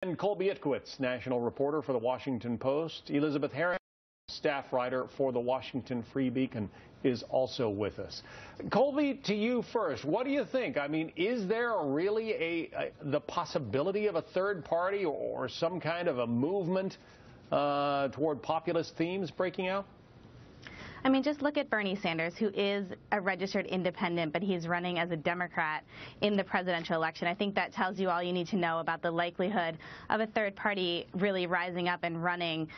And Colby Itkowitz, national reporter for the Washington Post. Elizabeth Harrington, staff writer for the Washington Free Beacon, is also with us. Colby, to you first. What do you think? I mean, is there really the possibility of a third party or some kind of a movement toward populist themes breaking out? I mean, just look at Bernie Sanders, who is a registered independent, but he's running as a Democrat in the presidential election. I think that tells you all you need to know about the likelihood of a third party really rising up and running.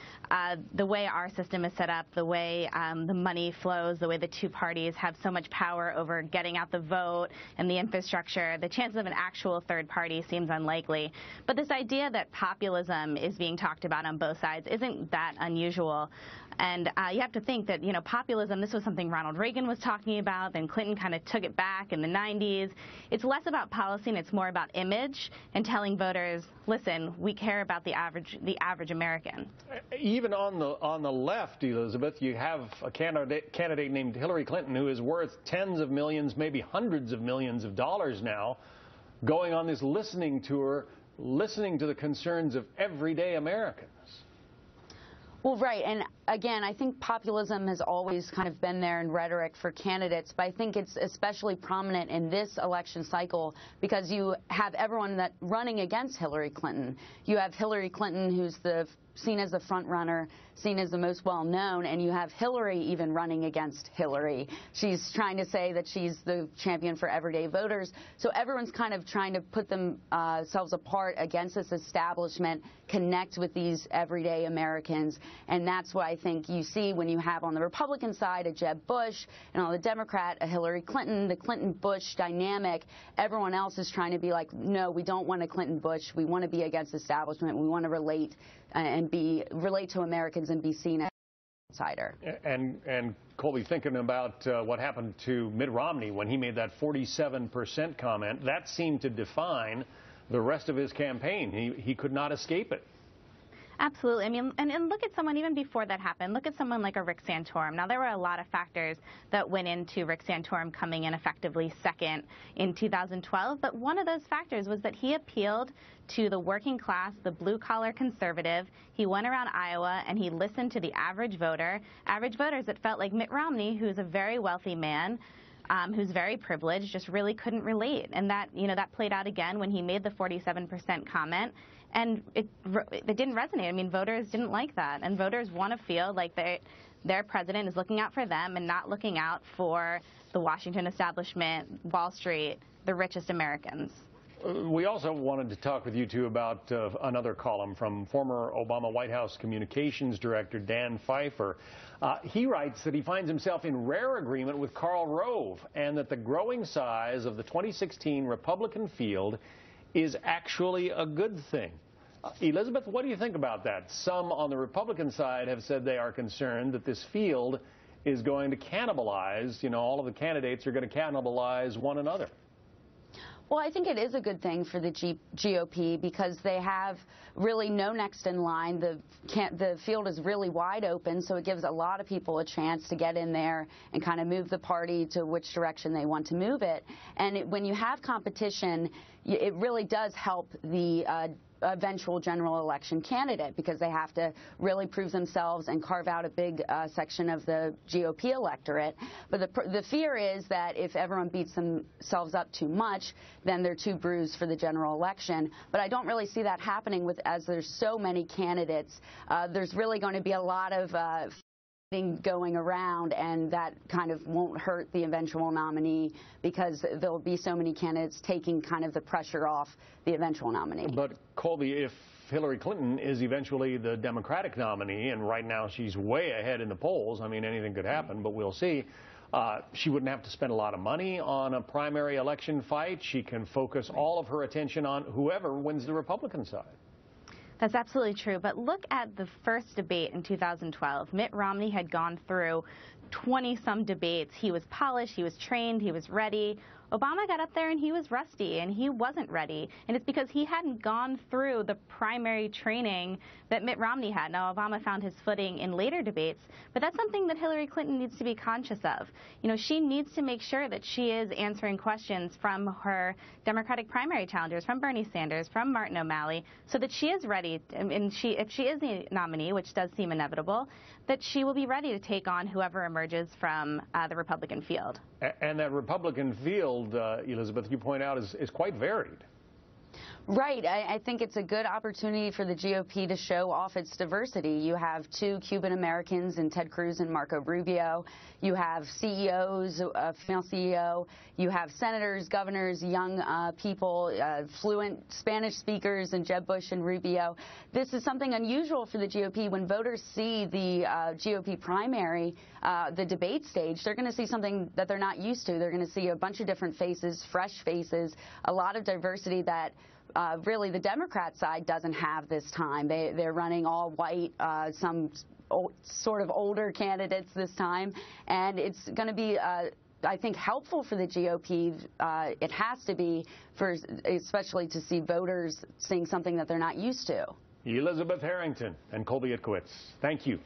The way our system is set up, the way the money flows, the way the two parties have so much power over getting out the vote and the infrastructure, the chances of an actual third party seems unlikely. But this idea that populism is being talked about on both sides isn't that unusual. And you have to think that, you know, populism, this was something Ronald Reagan was talking about, then Clinton kind of took it back in the 90s. It's less about policy and it's more about image and telling voters, listen, we care about the average American. Even on the left, Elizabeth, you have a candidate named Hillary Clinton who is worth tens of millions, maybe hundreds of millions of dollars now, going on this listening tour, listening to the concerns of everyday Americans. Well, right. And again, I think populism has always kind of been there in rhetoric for candidates, but I think it's especially prominent in this election cycle because you have everyone that running against Hillary Clinton. You have Hillary Clinton, who's seen as the front runner, seen as the most well-known, and you have Hillary even running against Hillary. She's trying to say that she's the champion for everyday voters. So everyone's kind of trying to put themselves apart against this establishment, connect with these everyday Americans, and that's what I think you see when you have on the Republican side a Jeb Bush, and on the Democrat a Hillary Clinton, the Clinton-Bush dynamic. Everyone else is trying to be like, no, we don't want a Clinton-Bush. We want to be against establishment. We want to relate to Americans and be seen as an outsider. And Colby, thinking about what happened to Mitt Romney when he made that 47% comment, that seemed to define the rest of his campaign. He could not escape it. Absolutely. I mean, and look at someone even before that happened. Look at someone like a Rick Santorum. Now, there were a lot of factors that went into Rick Santorum coming in effectively second in 2012, but one of those factors was that he appealed to the working class, the blue-collar conservative. He went around Iowa and he listened to the average voters that felt like Mitt Romney, who's a very wealthy man, who's very privileged, just really couldn't relate. And that, you know, that played out again when he made the 47% comment. And it didn't resonate. I mean, voters didn't like that. And voters want to feel like their president is looking out for them and not looking out for the Washington establishment, Wall Street, the richest Americans. We also wanted to talk with you, too, about another column from former Obama White House Communications Director Dan Pfeiffer. He writes that he finds himself in rare agreement with Karl Rove and that the growing size of the 2016 Republican field is actually a good thing. Elizabeth, what do you think about that? Some on the Republican side have said they are concerned that this field is going to cannibalize, you know, all of the candidates are going to cannibalize one another. Well, I think it is a good thing for the GOP because they have really no next in line. The field is really wide open, so it gives a lot of people a chance to get in there and kind of move the party to which direction they want to move it. And when you have competition, it really does help the eventual general election candidate because they have to really prove themselves and carve out a big section of the GOP electorate. But the fear is that if everyone beats themselves up too much, then they're too bruised for the general election. But I don't really see that happening as there's so many candidates. There's really going to be a lot of going around, and that kind of won't hurt the eventual nominee because there'll be so many candidates taking kind of the pressure off the eventual nominee. But Colby, if Hillary Clinton is eventually the Democratic nominee, and right now she's way ahead in the polls, I mean, anything could happen, but we'll see. She wouldn't have to spend a lot of money on a primary election fight. She can focus all of her attention on whoever wins the Republican side. That's absolutely true. But look at the first debate in 2012. Mitt Romney had gone through 20-some debates. He was polished, he was trained, he was ready. Obama got up there and he was rusty and he wasn't ready. And it's because he hadn't gone through the primary training that Mitt Romney had. Now, Obama found his footing in later debates, but that's something that Hillary Clinton needs to be conscious of. You know, she needs to make sure that she is answering questions from her Democratic primary challengers, from Bernie Sanders, from Martin O'Malley, so that she is ready, and if she is the nominee, which does seem inevitable, that she will be ready to take on whoever emerges from the Republican field. And that Republican field, Elizabeth, you point out, is quite varied. Right. I think it's a good opportunity for the GOP to show off its diversity. You have 2 Cuban Americans in Ted Cruz and Marco Rubio. You have CEOs, a female CEO. You have senators, governors, young people, fluent Spanish speakers in Jeb Bush and Rubio. This is something unusual for the GOP. When voters see the GOP primary, the debate stage, they're going to see something that they're not used to. They're going to see a bunch of different faces, fresh faces, a lot of diversity that really the Democrat side doesn't have this time. They're running all white, some sort of older candidates this time, and it's going to be I think helpful for the GOP. It has to be, for especially to see voters seeing something that they're not used to. Elizabeth Harrington and Colby Itkowitz, thank you.